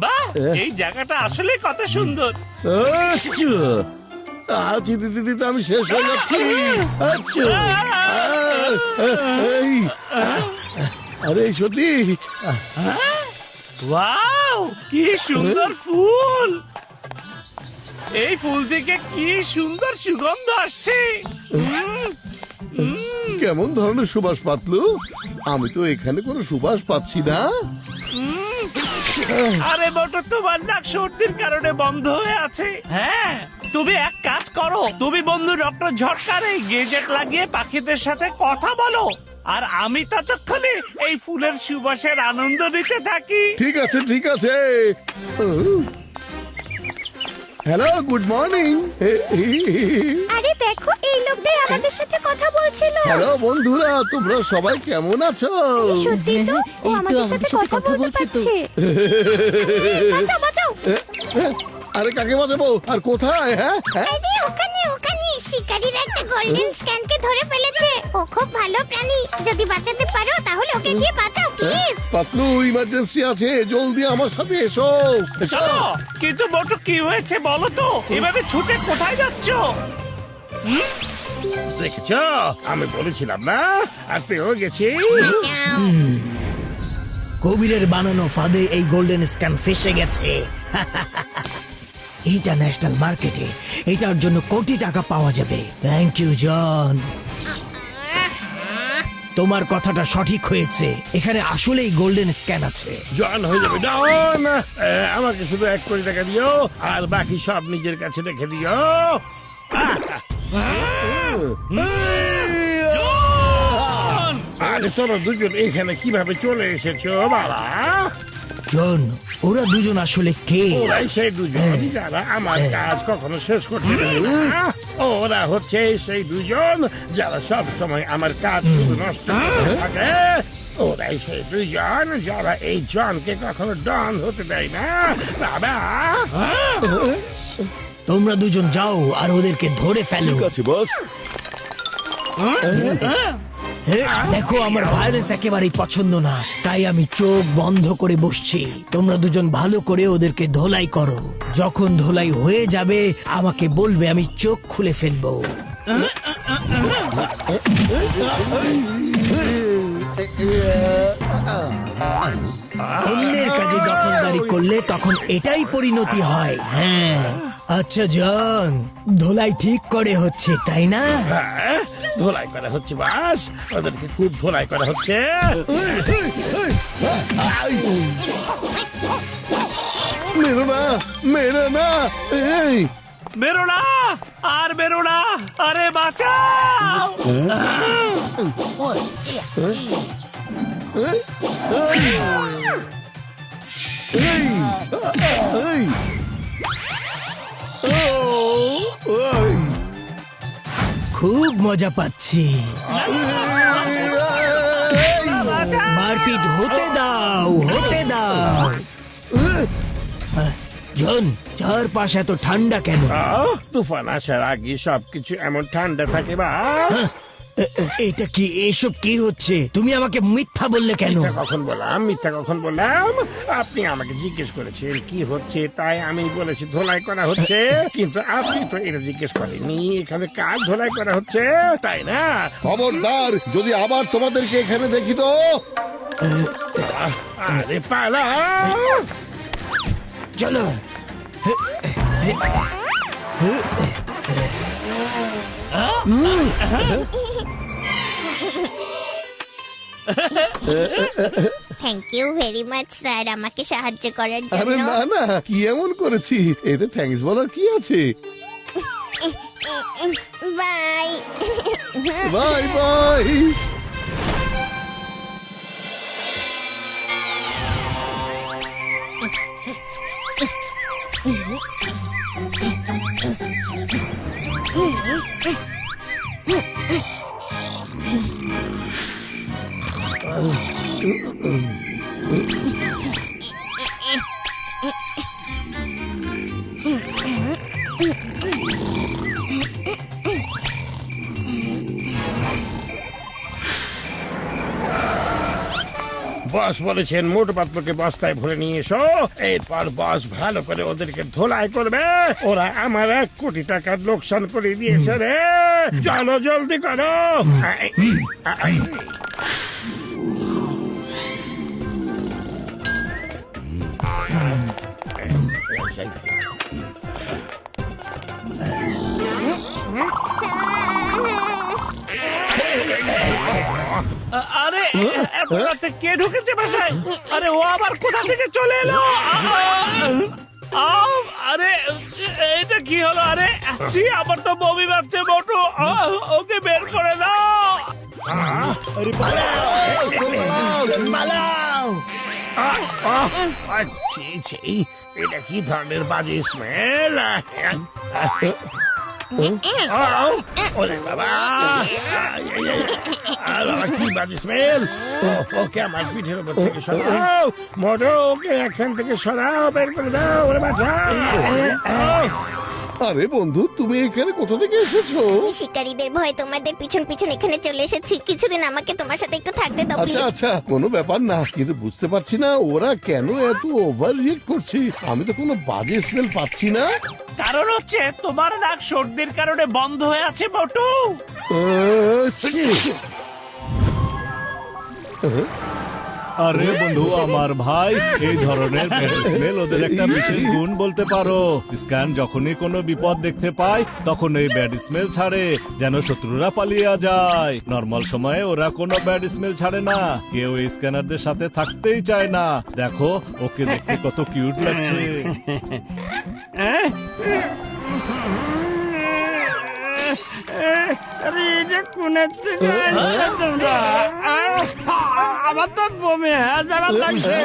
বাহ, এই জায়গাটা আসলে কত সুন্দর। আচ্ছা দিদি তো আমি শেষ হয়ে যাচ্ছি। আচ্ছা আরে সত্যি ওয়াও, কি সুন্দর ফুল! এই ফুল থেকে কি সুন্দর সুগন্ধ আসছে। কেমন ধরনের সুবাস পাতলু? আমি তো এখানে কোনো সুবাস পাচ্ছি না। আরে বটো, তোমার নাক সর্দির কারণে বন্ধ হয়ে আছে। হ্যাঁ, তুমি এক কাজ করো, তুমি বন্ধু ডক্টর ঝটকার এই গেজেট লাগিয়ে পাখিদের সাথে কথা বলো, আর আমি ততক্ষণে এই ফুলের সুবাসের আনন্দ নিতে থাকি। ঠিক আছে ঠিক আছে। Hello, good morning. আরে দেখো, এই লোকটাই আমাদের সাথে কথা বলছিল। হ্যালো বন্ধুরা, তোমরা সবাই কেমন আছো? সত্যি তো, ও এই তো আমাদের সাথে কথা বলতে তো। পারছে। বাঁচাও বাঁচাও। আরে কাকে বাঁচাবো আর কোথায়? হ্যাঁ আরে ওখানে ওখানে শিকারীর একটা গোল্ডেন স্ক্যানকে ধরে ফেলেছে। ও খুব ভালো প্রাণী, যদি বাঁচাতে পারো তাহলে ওকে গিয়ে বাঁচাও প্লিজ। পাতলু, ইমার্জেন্সি আছে, জলদি আমার সাথে এসো। এসো। চলো, কিন্তু বটো কি হয়েছে বলো তো? এভাবে ছুটে কোথায় যাচ্ছ? দেখেছো, আমি বলেছিলাম না, আর পেয়েও গেছি। কবিরের বানানো ফাঁদে এই গোল্ডেন স্ক্যান ফেসে গেছে। ইন্টারন্যাশনাল মার্কেটে এটার জন্য কোটি টাকা পাওয়া যাবে। থ্যাংক ইউ জন, তোমার কথাটা সঠিক হয়েছে। এখানে আসলেই গোল্ডেন স্ক্যান আছে। জন হয়ে যাবে ডন। আমাকে শুধু 1 কোটি টাকা দিও, আর বাকি সব নিজের কাছে রেখে দিও। আরে তোরা দুজন এখানে কিভাবে চলে এসেছো বাবা? জন, ওরা দুজন আসলে কে? ওরাই সেই দুজন যারা আমার কাজ কখনো শেষ করতে দেবে না। ওরা হচ্ছে সেই দুজন যারা সব সময় আমার কাজ শুধু নষ্ট করতে থাকে। ওরাই সেই দুজন যারা এই জনকে কখনো ডন হতে দেয় না বাবা। তোমরা দুজন যাও আর ওদেরকে ধরে ফেলো। ঠিক আছে বস। দেখো, আমার ভায়োলেন্স একেবারেই পছন্দ না, তাই আমি চোখ বন্ধ করে বসছি। তোমরা দুজন ভালো করে ওদেরকে ধোলাই করো। যখন ধোলাই হয়ে যাবে আমাকে বলবে, আমি চোখ খুলে ফেলবো। অন্যের কাজে দখলদারি করলে তখন এটাই পরিণতি হয়। হ্যাঁ, আচ্ছা জন, ধোলাই ঠিক করে হচ্ছে তাই না? হ্যাঁ, ধোলাই করা হচ্ছে বাস, ওদেরকে খুব ধোলাই করা হচ্ছে। মেরো না, মেরো না। এই বেরো না, আর বেরো না, আরে বাঁচাও। এই এই ওই খুব মজা পাচ্ছি। মারপিট হতে দাও, হতে দাও। জন, চারপাশ এত ঠান্ডা কেন? তুফান আসার আগে সবকিছু এমন ঠান্ডা থাকে বা? এটা কি, এসব কি হচ্ছে? তুমি আমাকে মিথ্যা বললে কেন? মিথ্যা কখন বললাম? আপনি আমাকে জিজ্ঞেস করেছেন কি হচ্ছে, তাই আমি বলেছি ধোলাই করা হচ্ছে। কিন্তু আপনি তো এটা জিজ্ঞেস করেননি এখানে কাজ ধোলাই করা হচ্ছে, তাই না? খবরদার, যদি আবার তোমাদেরকে এখানে দেখি তো। আরে পালা, চলো। Thank you very much sir, আমাকে সাহায্য করার আরে জন্য। না না, কি এমন করেছি? এতে থ্যাঙ্কস বলার কি আছে? বাই। Bye bye. বস বলেছেন মোটু পাতলুকে বস্তায় ভরে নিয়ে এসো, এরপর বস ভালো করে ওদেরকে ধোলাই করবে। ওরা আমার 1 কোটি টাকার লোকসান করে দিয়েছে রে। চলো জলদি করো। আরে এত রাতে কে ঢুকেছে বাসায়? আরে ও আবার কোথা থেকে চলে এলো? আরে এইটা কি হলো? আরে ছি, আমার তো বমি পাচ্ছে মোটু। ওকে বের করে দাও। এটা কি ধরনের বাজে স্মেল? ওরে বাবা, কি বাজে স্মেল! ওকে আমার পিঠের উপর থেকে সরাও মোটু, ওকে এখান থেকে সরাও, বের করে দাও, ওরে বাঁচাও। আরে বন্ধু, তুমি এখানে কোথা থেকে এসেছো? শিকারীদের ভয়ে তোমাদের পিছন পিছন এখানে চলে এসেছি। কিছুদিন আমাকে তোমার সাথে একটু থাকতে দাও আচ্ছা প্লিজ। আচ্ছা, কোনো ব্যাপার না, কিন্তু বুঝতে পারছি না ওরা কেন এত ওভার রিয়েক্ট করছে। আমি তো কোনো বাজে স্মেল পাচ্ছি না। কারণ হচ্ছে তোমার নাক সর্দির কারণে বন্ধ হয়ে আছে মোটু। আরে বন্ধু আমার ভাই, এই ধরনের স্মেল ওদের একটা বিশেষ গুণ বলতে পারো। স্ক্যান যখনই কোনো বিপদ দেখতে পায় তখন এই ব্যাড স্মেল ছাড়ে, যেন শত্রুরা পালিয়ে যায়। নরমাল সময়ে ওরা কোনো ব্যাড স্মেল ছাড়ে না। কেউ এই স্ক্যানারদের সাথে থাকতেই চায় না। দেখো ওকে দেখতে কত কিউট লাগছে। আরে এটা কোনের থেকে আনছো তোমরা? আমার তো বমি হয়ে যাবার লাগছে।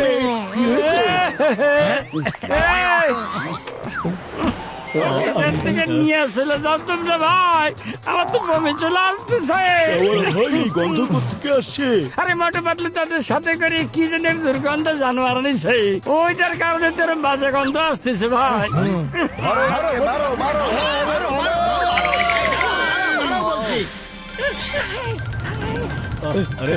এখান থেকে নিয়ে চলে যাও তোমরা ভাই, আমার তো বমি চলে আসতেছে। গন্ধ কোথেকে আসছে? আরে মোটু পাতলু তাদের সাথে করে কি যেন দুর্গন্ধ জানোয়ার নিছে, ওইটার কারণে তোর বাজে গন্ধ আসতেছে ভাই। আরে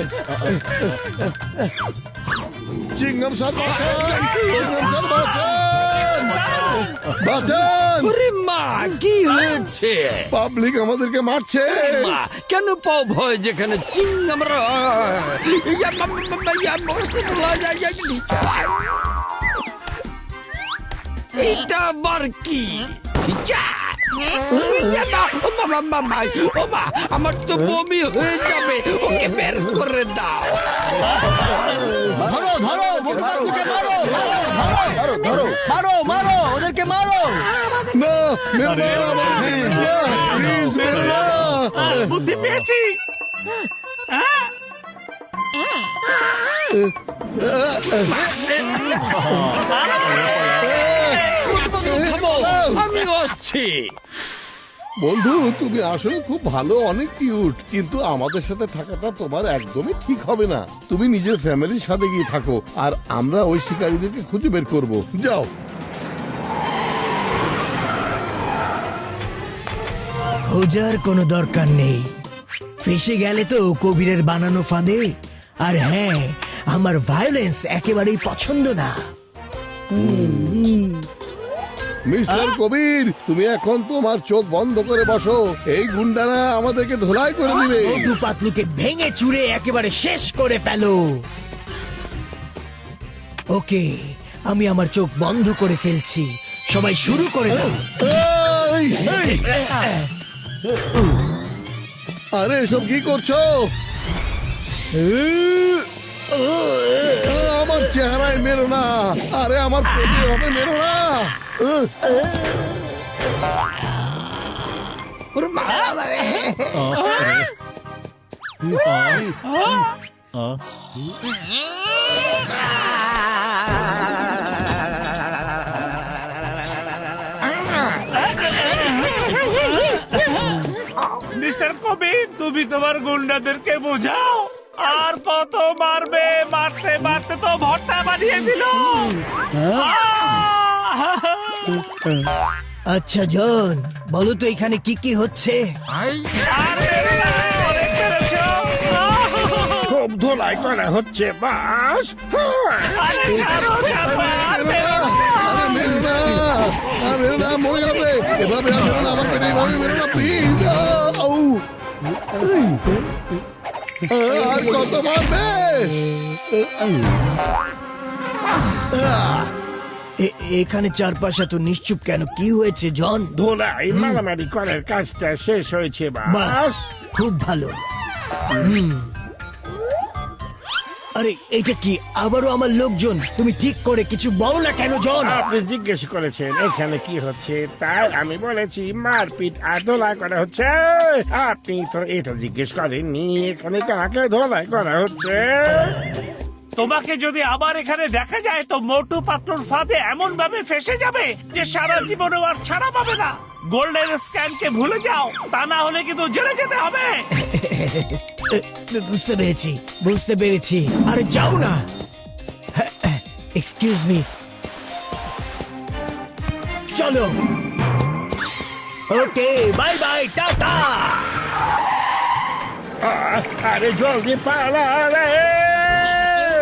চিংগাম স্যার বাঁচান! চিংগাম স্যার বাঁচান! বাঁচান! ওরে মা, কি হয়েছে? পাবলিক আমাদেরকে মারছে। মা, কেন পাও ভয় যেখানে চিংড়ি? এটা আবার কি? আমার তো বমি হয়ে যাবে, ওকে বের করে দাও। ধরো ধরো, মোটু পাতলুকে মারো, মারো ধরো, মারো মারো, ওদেরকে মারো। না, মেরো না, না, প্লিজ মেরো না। বুদ্ধি পেয়েছি। আমি আসছি। বন্ধু, তুমি আসলে খুব ভালো, অনেক কিউট, কিন্তু আমাদের সাথে থাকাটা তোমার একদমই ঠিক হবে না। তুমি নিজের ফ্যামিলির সাথে গিয়ে থাকো, আর আমরা ওই শিকারীদেরকে খুঁজে বের করব। যাও। খোঁজার কোনো দরকার নেই, ফেসে গেলে তো কবিরের বানানো ফাঁদে। আর হ্যাঁ, আমার ভায়োলেন্স একেবারেই পছন্দ না। মিস্টার কবির, তুমি এখন তোমার চোখ বন্ধ করে বসো। এই গুন্ডারা আমাদেরকে ধোলাই করে দিবে। মোটু পাতলুকে ভেঙে চুরে একেবারে শেষ করে ফেলো। ওকে, আমি আমার চোখ বন্ধ করে ফেলছি, সবাই শুরু করে দাও। এই, এই। আরে এসব কি করছো? আমার চেহারায় মেরো না, আরে আমার পেটে হবে, মেরো না। মিস্টার কবির, তুমি তোমার গুন্ডাদেরকে বোঝাও। আর কত মারবে? মারতে মারতে তো ভর্তা বানিয়ে দিল। আচ্ছা জন, বলো তো এখানে কি কি হচ্ছে? আর মেরো না, অনেক মেরেছো। খুব ধোলাই করা হচ্ছে বাস। আরে ছাড়ো ছাড়ো আর মেরো না। আরে মেরো না, মেরো না, মরে যাবে। এভাবে আর মেরো না, আমার পেটে এভাবে মেরো না, প্লিজ। আর কত মারবে? এখানে চারপাশে তো নিশ্চুপ কেন, কি হয়েছে জন? ধোলাই মারামারি করার কাজটা শেষ হয়েছে বাহ, বাস। খুব ভালো। আরে এটা কি আবারও আমার লোকজন? তুমি ঠিক করে কিছু বলো না কেন জন? আপনি জিজ্ঞেস করেছেন এখানে কি হচ্ছে, তাই আমি বলেছি মারপিট আর ধোলাই করা হচ্ছে। আপনি তো এটা জিজ্ঞেস করেননি এখানে কাকে ধোলাই করা হচ্ছে। তোমাকে যদি আবার এখানে দেখা যায় তো মোটু পাতলুর ফাঁদে এমন ভাবে ফেসে যাবে যে সারা জীবনেও আর ছাড়া পাবে না। গোল্ডেন স্ক্যানকে ভুলে যাও, তা না হলে কিন্তু জেলে যেতে হবে। বুঝতে পেরেছি, বুঝতে পেরেছি। আরে যাও না। এক্সকিউজ মি, চলো। ওকে, বাই বাই, টাটা। আরে জলদি পালা রে।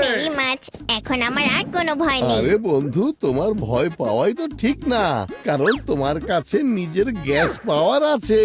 Very much. এখন আমার আর কোনো ভয় নেই। আরে বন্ধু, তোমার ভয় পাওয়াই তো ঠিক না, কারণ তোমার কাছে নিজের গ্যাস পাওয়ার আছে।